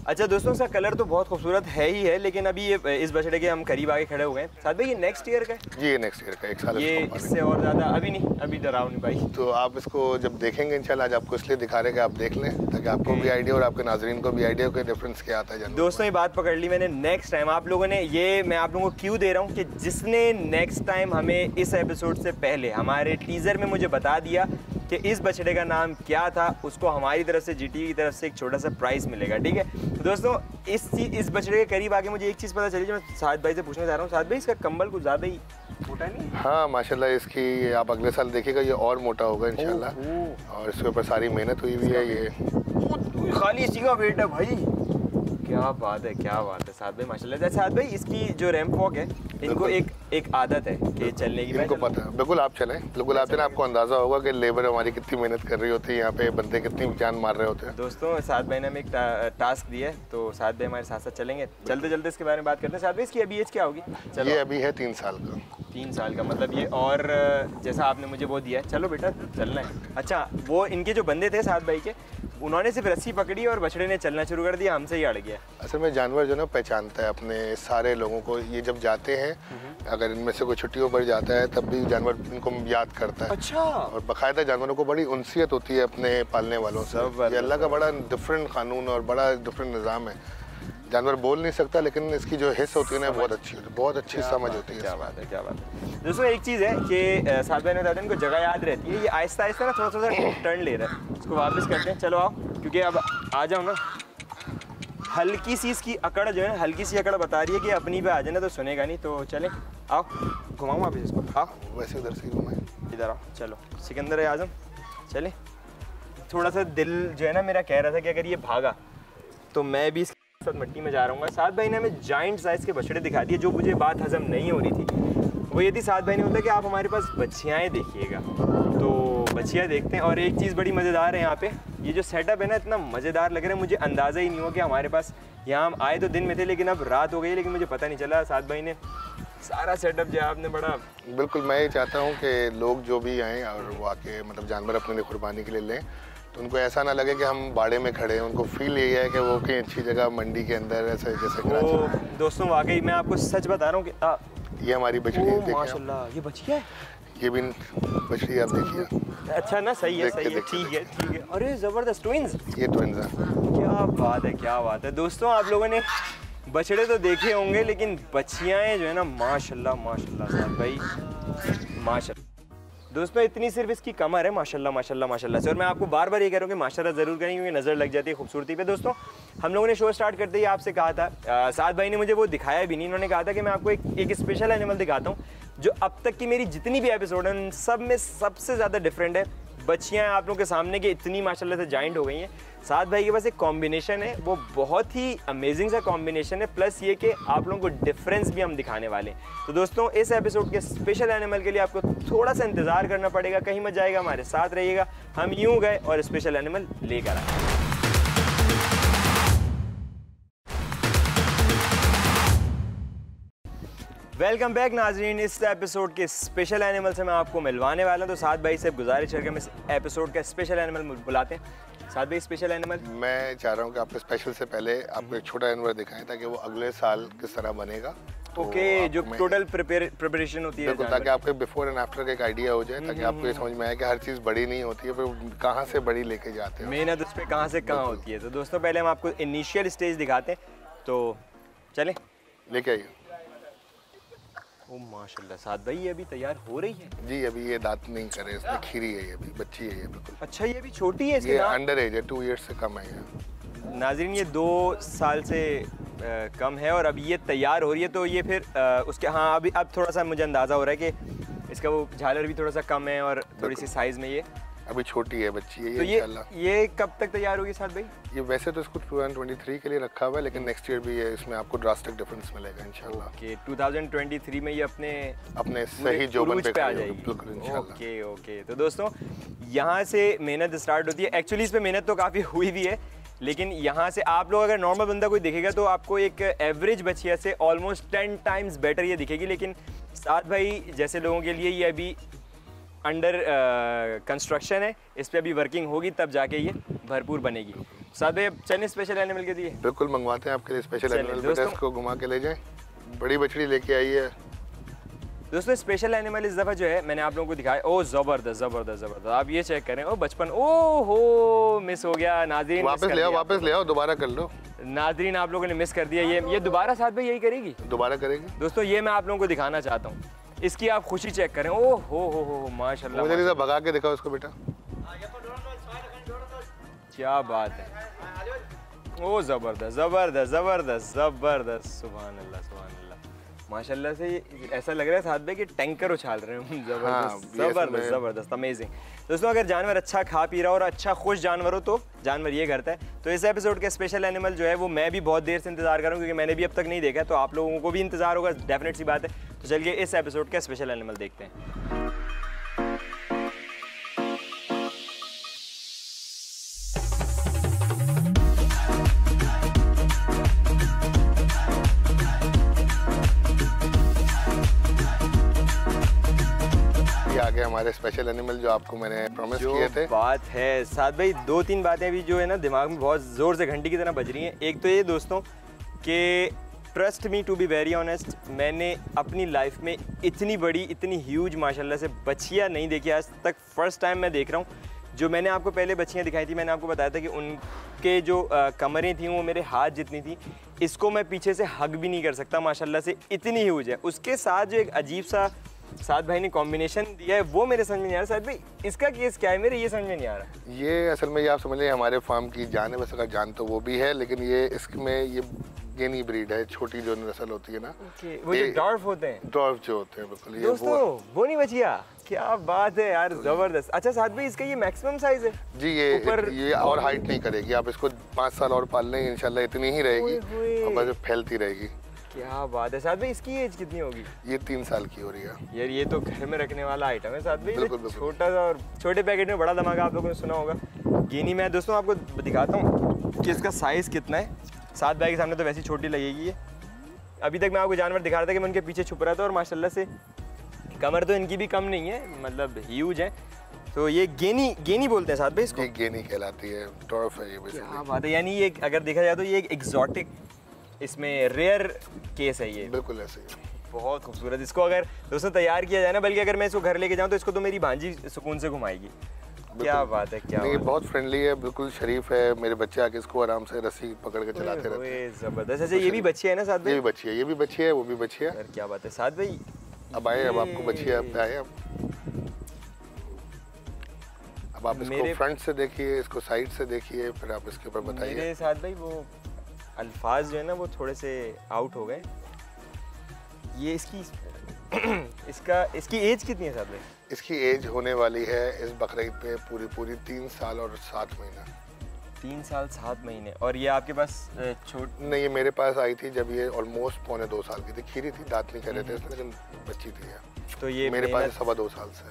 अच्छा दोस्तों, इसका कलर तो बहुत खूबसूरत है ही है, लेकिन अभी ये इस बछड़े के हम करीब आगे खड़े हो गए। साथ भाई ये नेक्स्ट ईयर का है? जी ये नेक्स्ट ईयर का, 1 साल। ये इससे और ज़्यादा अभी नहीं, अभी डराओ नहीं भाई। तो आप इसको जब देखेंगे इंशाल्लाह, आज आपको इसलिए दिखा रहे हैं कि आप देख लें, ताकि आपको भी आइडिया और आपके नाजरीन को भी आइडिया हो कि डिफरेंस क्या आता है। दोस्तों ये बात पकड़ ली मैंने, नेक्स्ट टाइम आप लोगों ने, ये मैं आप लोगों को क्यों दे रहा हूँ कि जिसने नेक्स्ट टाइम हमें इस एपिसोड से पहले हमारे टीज़र में मुझे बता दिया कि इस बछड़े का नाम क्या था, उसको हमारी तरफ से GT की तरफ से एक छोटा सा प्राइस मिलेगा, ठीक है दोस्तों? इस बछड़े के करीब आके मुझे एक चीज़ पता चली जो मैं साद भाई से पूछना चाह रहा हूँ। साद भाई इसका कंबल कुछ ज़्यादा ही मोटा नहीं? हाँ माशाल्लाह, इसकी आप अगले साल देखिएगा ये और मोटा होगा इंशाल्लाह, और इसके ऊपर सारी मेहनत हुई हुई है। ये खाली इसी का वेट है भाई, क्या बात है क्या बात है साद भाई माशाल्लाह। साद भाई इसकी जो रैंप वॉक है, इनको एक आदत है कि चलने की, इनको पता है। बिल्कुल आप चलें, बिल्कुल आप चलें, आपको अंदाज़ा होगा कि लेबर हमारी कितनी मेहनत कर रही होती है, यहाँ पे बंदे कितनी जान मार रहे होते हैं। दोस्तों साद भाई ने हमें एक टास्क दिया है, तो साद भाई हमारे साथ साथ चलेंगे, चलते इसके बारे में बात करते हैं। साद भाई इसकी अभी एज क्या होगी? ये अभी है 3 साल का। 3 साल का मतलब ये, और जैसा आपने मुझे वो दिया है, चलो बेटा चलना है। अच्छा वो इनके जो बंदे थे साद भाई के, उन्होंने सिर्फ रस्सी पकड़ी और बछड़े ने चलना शुरू कर दिया, हमसे ही अड़ गया। असल में जानवर जो ना पहचानता है अपने सारे लोगों को। ये जब जाते हैं, अगर इनमें से कोई छुट्टियों पर जाता है तब भी जानवर इनको याद करता है। अच्छा। और बाकायदा जानवरों को बड़ी उनसियत होती है अपने पालने वालों से। ये अल्लाह का बड़ा डिफरेंट कानून और बड़ा डिफरेंट निज़ाम है। जानवर बोल नहीं सकता, लेकिन इसकी जो हिस्स होती है ना बहुत अच्छी होती है, बहुत अच्छी समझ होती है। क्या बात है, क्या बात है। दोस्तों एक चीज़ है कि साथ भाई ने बताया इनको जगह याद रहती है। ये आहिस्ता आहिस्ता ना थोड़ा थोड़ा टर्न ले रहा है, इसको वापस करते हैं। चलो आओ, क्योंकि अब आ जाओ ना। हल्की सी इसकी अकड़ जो है, हल्की सी अकड़ बता रही है कि अपनी पे आ जाना तो सुनेगा नहीं। तो चले आओ, घुमाऊँ वापस इसको। आओ वैसे उधर से घुमाएं, इधर आओ। चलो सिकंदर आजम चले। थोड़ा सा दिल जो है ना मेरा कह रहा था कि अगर ये भागा तो मैं भी साथ मिट्टी में जा रहा हूँ। साथ भाई ने हमें जाइंट साइज़ के बछड़े दिखा दिए। जो मुझे बात हजम नहीं हो रही थी वो ये थी, साथ भाई ने बोला कि आप हमारे पास बच्चियाँ देखिएगा। तो बच्चियाँ देखते हैं। और एक चीज़ बड़ी मज़ेदार है यहाँ पे, ये जो सेटअप है ना इतना मज़ेदार लग रहा है, मुझे अंदाज़ा ही नहीं हुआ कि हमारे पास यहाँ हम आए तो दिन में थे लेकिन अब रात हो गई, लेकिन मुझे पता नहीं चला। साथ भाई ने सारा सेटअप जो है आपने बड़ा। बिल्कुल, मैं ये चाहता हूँ कि लोग जो भी आएँ और वो आके मतलब जानवर अपने लिए कुर्बानी के लिए लें, तो उनको ऐसा ना लगे कि हम बाड़े में खड़े हैं। उनको फील यही है कि वो कहीं अच्छी जगह मंडी के अंदर ऐसे जैसे कराची। दोस्तों वाकई मैं आपको सच बता रहा हूँ कि ये हमारी बछड़ी है, माशाल्लाह ये बच्ची है। ये भी बछड़ी आप देखिए। अच्छा ना, सही है, सही है, ठीक है, ठीक है। अरे ज़बरदस्त ट्विंस। ये ट्विंस है। क्या बात है, क्या बात है। दोस्तों आप लोगों ने बछड़े तो देखे होंगे लेकिन बच्चियाँ जो है ना माशाल्लाह माशाल्लाह साहब भाई माशाल्लाह। दोस्तों इतनी सिर्फ इसकी कमर है माशाल्लाह माशाल्लाह माशाल्लाह से। और मैं आपको बार बार ये कह रहा हूँ कि माशाल्लाह ज़रूर करें क्योंकि नज़र लग जाती है खूबसूरती पे। दोस्तों हम लोगों ने शो स्टार्ट करते ही आपसे कहा था, साद भाई ने मुझे वो दिखाया भी नहीं, इन्होंने कहा था कि मैं आपको एक स्पेशल एनिमल दिखाता हूँ जो अब तक की मेरी जितनी भी एपिसोड है उन सब में सबसे ज़्यादा डिफरेंट है। बच्चियाँ आप लोगों के सामने की इतनी माशाल्लाह से जाइंट हो गई हैं। साद भाई के पास एक कॉम्बिनेशन है, वो बहुत ही अमेजिंग सा कॉम्बिनेशन है, प्लस ये कि आप लोगों को डिफरेंस भी हम दिखाने वाले हैं। तो दोस्तों इस एपिसोड के स्पेशल एनिमल के लिए आपको थोड़ा सा इंतज़ार करना पड़ेगा, कहीं मत जाएगा, हमारे साथ रहिएगा। हम यूँ गए और स्पेशल एनिमल लेकर आए। वेलकम बैक नाजरीन। इस एपिसोड के स्पेशल एनिमल से मैं आपको मिलवाने वाला हूं, तो साद भाई से गुजारिश है कि हम इस एपिसोड का स्पेशल एनिमल बुलाते हैं। साद भाई स्पेशल एनिमल मैं चाह रहा हूं कि आपके स्पेशल से पहले आपको एक छोटा एनिमल दिखाएं ताकि वो अगले साल किस तरह बनेगा। ओके, जो टोटल प्रिपरेशन होती है ताकि आपके बिफोर एंड आफ्टर का एक आइडिया हो जाए, ताकि आपको ये समझ में आए कि हर चीज़ बड़ी नहीं होती है, फिर कहाँ से बड़ी लेके जाते हैं, मेहनत उस पर कहाँ से कहाँ होती है। तो दोस्तों पहले हम आपको इनिशियल स्टेज दिखाते हैं, तो चलें लेके आइए। ओ माशाल्लाह साद भाई ये अभी तैयार हो रही है जी, अभी ये दांत नहीं करे, इसमें खीरी है, ये अभी बच्ची है ये बिल्कुल। अच्छा ये अभी छोटी है, ये अंडर एज है, 2 इयर्स से कम है ये। नाज़रीन ये 2 साल से कम है और अब ये तैयार हो रही है, तो ये फिर उसके हाँ अभी अब थोड़ा सा मुझे अंदाज़ा हो रहा है कि इसका वो झालर भी थोड़ा सा कम है और थोड़ी सी साइज़ में ये अभी छोटी है, बच्ची है तो ये कब तक तैयार होगी साद भाई? ये वैसे तो इसको 2023 के लिए रखा हुआ है, लेकिन नेक्स्ट ईयर भी है, इसमें आपको ड्रास्टिक डिफरेंस मिलेगा इंशाल्लाह। ओके 2023 में ये अपने सही जोबन पे आ जाएगी। ओके ओके, तो दोस्तों यहाँ से मेहनत स्टार्ट होती है। एक्चुअली इस पर मेहनत तो काफ़ी हुई भी है, लेकिन यहाँ से आप लोग अगर नॉर्मल बंदा कोई देखेगा तो आपको एक एवरेज बच्चिया से ऑलमोस्ट 10 टाइम्स बेटर ये दिखेगी। लेकिन साद भाई जैसे लोगों के लिए ये अभी अंडर कंस्ट्रक्शन है, इस पे अभी वर्किंग होगी तब जाके ये भरपूर बनेगी। साथ भाई चलिए स्पेशल एनिमल के दिए बिल्कुल मंगवाते हैं आपके लिए स्पेशल एनिमल, बेटा इसको घुमा के ले जाएं। बड़ी बछड़ी लेके आई है दोस्तों। स्पेशल एनिमल इस दफ़ा जो है मैंने आप लोगों को दिखाया, ओ ज़बरदस्त ज़बरदस्त ज़बरदस्त। आप ये चेक करें, ओ बचपन, ओ हो मिस हो गया नाज़रीन, वापस ले आओ, दोबारा कर लो नाज़रीन, आप लोगों ने मिस कर दिया। ये दोबारा साथ भाई यही करेगी, दोबारा करेगी। दोस्तों ये मैं आप लोगों को दिखाना चाहता हूँ, इसकी आप खुशी चेक करें। ओ हो माशाल्लाह, मुझे नहीं भगा के दिखाओ उसको बेटा, क्या बात है। ओ ज़बरदस्त ज़बरदस्त ज़बरदस्त ज़बरदस्त, सुभान अल्लाह सुभान अल्लाह, माशाल्लाह से ऐसा लग रहा है साथ में कि टैंकर उछाल रहे हैं। ज़बरदस्त ज़बरदस्त ज़बरदस्त अमेजिंग। दोस्तों अगर जानवर अच्छा खा पी रहा हो और अच्छा खुश जानवर हो तो जानवर ये करता है। तो इस एपिसोड का स्पेशल एनिमल जो है वो मैं भी बहुत देर से इंतजार कर रहा हूँ क्योंकि मैंने भी अब तक नहीं देखा, तो आप लोगों को भी इंतजार होगा, डेफिनेट सी बात है। तो चलिए इस एपिसोड का स्पेशल एनिमल देखते हैं। आगे हमारे स्पेशल एनिमल जो आपको मैंने प्रॉमिस किए थे। बात है साद भाई, 2-3 बातें अभी जो है ना दिमाग में बहुत ज़ोर से घंटी की तरह बज रही हैं। एक तो ये दोस्तों कि trust me to be very honest, मैंने अपनी लाइफ में इतनी बड़ी, इतनी ह्यूज माशाल्लाह से बछिया नहीं देखी आज तक। फर्स्ट टाइम मैं देख रहा हूँ। जो मैंने आपको पहले बछियाँ दिखाई थी, मैंने आपको बताया था कि उनके जो कमरें थी वो मेरे हाथ जितनी थी। इसको मैं पीछे से हग भी नहीं कर सकता, माशाल्लाह से इतनी ह्यूज है। उसके साथ जो एक अजीब सा साद भाई ने कॉम्बिनेशन दिया है वो मेरे समझ में नहीं आ रहा। साद भाई इसका केस क्या है, मेरे ये समझ में नहीं आ रहा। ये असल में ये आप समझ लीजिए हमारे फार्म की जान है, वैसे का जान तो वो भी है, लेकिन ये इसमें ये गेनी ब्रीड है, छोटी जो नस्ल होती है ना। वो जो डॉर्फ होते हैं, डॉर्फ जो होते हैं बिल्कुल। ये दोस्तों वो नहीं बचिया, क्या बात है यार, जबरदस्त। अच्छा साद भाई इसका ये मैक्सिमम साइज है जी, ये और हाइट नहीं करेगी। आप इसको 5 साल और पाल लेंगे इंशाल्लाह इतनी ही रहेगी और बस फैलती रहेगी। क्या बात है साद भाई, इसकी एज कितनी होगी? ये 3 साल की हो रही है यार। ये तो घर में रखने वाला आइटम है साद भाई। छोटा सा और छोटे पैकेट में बड़ा धमाका, आप लोगों ने सुना होगा। गिनी मैं दोस्तों आपको दिखाता हूँ कि इसका साइज़ कितना है। साद भाई के सामने तो वैसी छोटी लगेगी ये। अभी तक मैं आपको जानवर दिखा रहा था कि मैं उनके पीछे छुप रहा था, और माशाल्लाह से कमर तो इनकी भी कम नहीं है, मतलब ह्यूज है। तो ये गेनी बोलते हैं साद भाई इसको? गेनी कहलाती है, डॉर्फ है ये। क्या बात है, यानी ये अगर देखा जाए तो ये एक एग्जॉटिक, इसमें रेयर केस है ये। बिल्कुल ऐसे ही, बहुत खूबसूरत। इसको अगर दोस्तों तैयार किया जाए ना, बल्कि अगर मैं इसको घर लेके जाऊँ तो इसको तो मेरी भांजी सुकून से घुमाएगी। क्या बात है, क्या नहीं, बहुत फ्रेंडली है, बिल्कुल शरीफ है। मेरे बच्चे आके इसको आराम से रस्सी पकड़ के चलाते रहते हैं। जबरदस्त। अच्छा ये भी बच्ची है ना साद भाई? ये भी बच्ची है, ये भी बच्ची है, वो भी बच्ची है। क्या बात है साद भाई, अब आए, अब आपको बच्ची अब आए। अब आप इसको फ्रंट से देखिए, इसको साइड से देखिए, फिर आप इसके ऊपर बताइए। मेरे साद भाई वो अल्फाज जो है ना वो थोड़े से आउट हो गए। ये इसकी इसकी एज कितनी है साद भाई? इसकी एज होने वाली है इस बकरीद पे पूरी 3 साल और 7 महीना। 3 साल 7 महीने। और ये आपके पास नहीं, ये मेरे पास आई थी जब ये ऑलमोस्ट 1.25 साल की थी। खीरी थी, दांत नहीं कर रहे थे इसमें, लेकिन बच्ची थी ये। तो ये मेरे पास 2.25 साल से।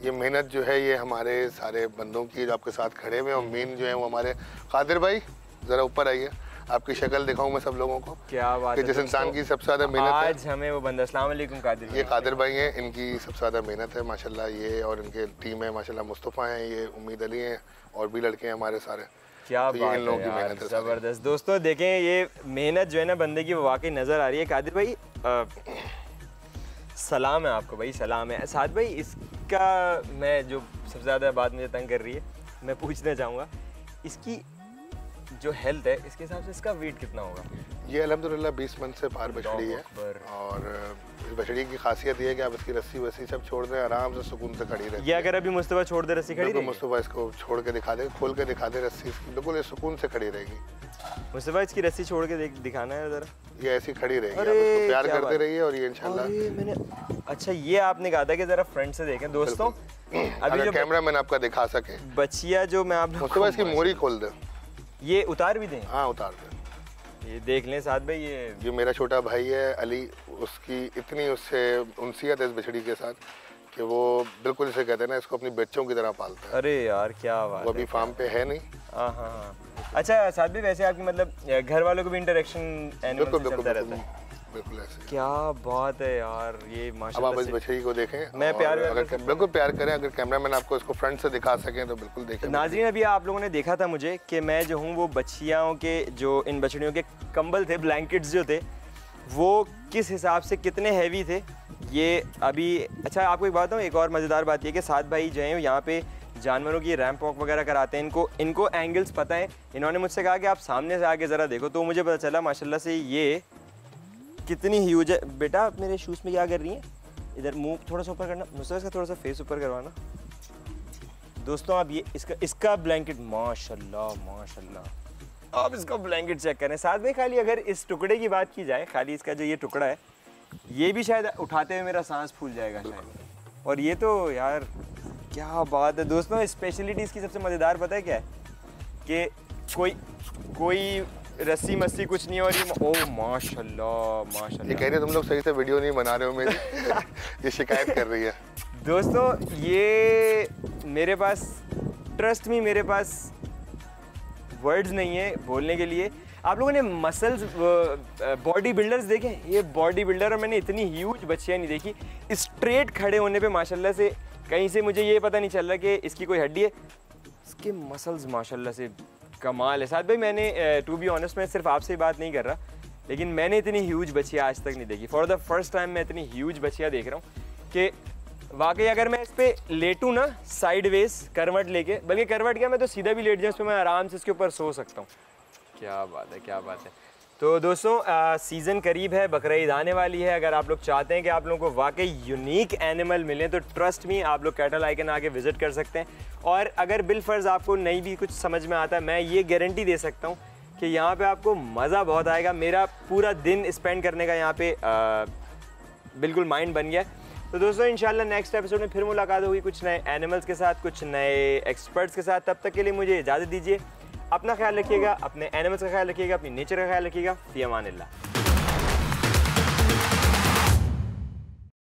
ये मेहनत जो है ये हमारे सारे बंदों की जो आपके साथ खड़े हुए हैं, और मेन जो है वो हमारे कादिर भाई, जरा ऊपर आइए, आपकी शक्ल दिखाऊं मैं सब लोगों को। क्या बात है, जिस इंसान की सबसे ज्यादा मेहनत है आज हमें वो बंदा। अस्सलाम वालेकुम कादिर। ये कादिर भाई हैं, इनकी सबसे ज्यादा मेहनत है माशाल्लाह। ये और इनके टीम है माशाल्लाह, मुस्तफ़ा हैं, ये उम्मीद अली हैं, और भी लड़के हैं हमारे सारे। क्या बात है यार, जबरदस्त। दोस्तों देखें, ये मेहनत जो है ना बंदे की, वो वाकई नज़र आ रही है। कादिर भाई सलाम है आपको भाई, सलाम है। साद भाई इसका मैं जो सबसे ज़्यादा बात मुझे तंग कर रही है, मैं पूछना चाहूँगा इसकी जो हेल्थ है, इसके हिसाब से इसका वेट कितना होगा? ये अल्हम्दुलिल्लाह 20 मंथ से बाहर बछड़ी है, और इस बछड़ी की खासियत ये है कि आप इसकी रस्सी वस्सी सब छोड़ दें, आराम से सुकून से खड़ी रहती है। ये अगर अभी मुस्तफा छोड़ दे रस्सी खड़ी रहेगी? मुस्तफा इसको छोड़ के दिखा दे, खोल के दिखा दे रस्सी इसकी, बिल्कुल ये सुकून से खड़ी रहेगी। मुस्तफा इसकी रस्सी छोड़ के दिखाना है ज़रा। ये ऐसी खड़ी रहेगी, आप इसको प्यार करते रहिए, और ये इंशाल्लाह। अच्छा ये आपने कहा था कि ज़रा फ्रंट से देखें दोस्तों, अभी जो कैमरा मैन आपका दिखा सके बचिया जो मैं आप मुस्तफा इसकी मोरी खोल दे। ये उतार भी दें? हाँ उतार दें। ये देख लें साथ भाई, ये मेरा छोटा भाई है अली, उसकी इतनी उससे उनसियत है इस बछड़ी के साथ कि वो बिल्कुल इसे कहते हैं ना, इसको अपनी बच्चों की तरह पालता है। अरे यार क्या बात है। वो अभी फार्म पे है नहीं। हाँ। अच्छा साथ भी वैसे आपकी मतलब घर वालों को भी इंटरेक्शन एनिमल से चलता रहता है? बिल्कुल ऐसे। क्या बात है यार, ये माशाल्लाह। अब आप इस बछड़ी को देखें, मैं प्यार बिल्कुल प्यार करें। अगर कैमरामैन आपको इसको फ्रंट से दिखा सकें तो बिल्कुल देखें। नाज़रीन अभी आप लोगों ने देखा था मुझे कि मैं जो हूँ वो बछियाओं के, जो इन बछड़ियों के कंबल थे, ब्लैंकेट्स जो थे, वो किस हिसाब से कितने हैवी थे ये अभी। अच्छा आपको एक बात बताऊँ, एक और मज़ेदार बात ये कि साद भाई जो हैं यहाँ पे जानवरों की रैंप वॉक वगैरह कराते हैं। इनको एंगल्स पता है। इन्होंने मुझसे कहा कि आप सामने से आके ज़रा देखो, तो मुझे पता चला माशाल्लाह से ये कितनी ह्यूज है। बेटा आप मेरे शूज़ में क्या कर रही हैं? इधर मुंह थोड़ा सा ऊपर करना, मुझसे इसका थोड़ा सा फेस ऊपर करवाना। दोस्तों आप ये इसका ब्लैंकेट माशाल्लाह, आप इसका ब्लैंकेट चेक करें। साथ में खाली अगर इस टुकड़े की बात की जाए, खाली इसका जो ये टुकड़ा है, ये भी शायद उठाते हुए मेरा सांस फूल जाएगा शायद। और ये तो यार क्या बात है दोस्तों। स्पेशलिटी इसकी सबसे मज़ेदार पता है क्या है? कि कोई रस्सी मस्सी कुछ नहीं हो रही। ओ माशाल्लाह। ये कह रही है तुम लोग सही से वीडियो नहीं बना रहे हो मेरी। ये शिकायत कर रही है। दोस्तों ये मेरे पास, ट्रस्ट मी, मेरे पास वर्ड्स नहीं है बोलने के लिए। आप लोगों ने मसल्स बॉडी बिल्डर्स देखे? ये बॉडी बिल्डर, और मैंने इतनी ह्यूज बच्चियाँ नहीं देखी स्ट्रेट खड़े होने पे माशाल्लाह से। कहीं से मुझे ये पता नहीं चल रहा कि इसकी कोई हड्डी है, इसके मसल्स माशाल्लाह से कमाल है। साथ भाई मैंने टू बी ऑनेस्ट मैं सिर्फ आपसे ही बात नहीं कर रहा, लेकिन मैंने इतनी ह्यूज बच्चियाँ आज तक नहीं देखी। फॉर द फर्स्ट टाइम मैं इतनी ह्यूज बच्चियाँ देख रहा हूँ कि वाकई अगर मैं इस पर लेटूँ ना साइडवेज करवट लेके, बल्कि करवट क्या, मैं तो सीधा भी लेट जाऊँ, इस पर मैं आराम से इसके ऊपर सो सकता हूँ। क्या बात है, क्या बात है। तो दोस्तों सीज़न करीब है, बकरा ईद आने वाली है। अगर आप लोग चाहते हैं कि आप लोगों को वाकई यूनिक एनिमल मिले तो ट्रस्ट मी आप लोग कैटल आइकन आके विज़िट कर सकते हैं। और अगर बिलफर्ज आपको नहीं भी कुछ समझ में आता है, मैं ये गारंटी दे सकता हूँ कि यहाँ पे आपको मज़ा बहुत आएगा। मेरा पूरा दिन स्पेंड करने का यहाँ पे बिल्कुल माइंड बन गया। तो दोस्तों इंशाल्लाह नेक्स्ट एपिसोड में फिर मुलाकात होगी कुछ नए एनिमल्स के साथ, कुछ नए एक्सपर्ट्स के साथ। तब तक के लिए मुझे इजाज़त दीजिए। अपना ख्याल रखिएगा, अपने एनिमल्स का ख्याल रखिएगा, अपनी नेचर का ख्याल रखिएगा। फ़ी अमानिल्लाह।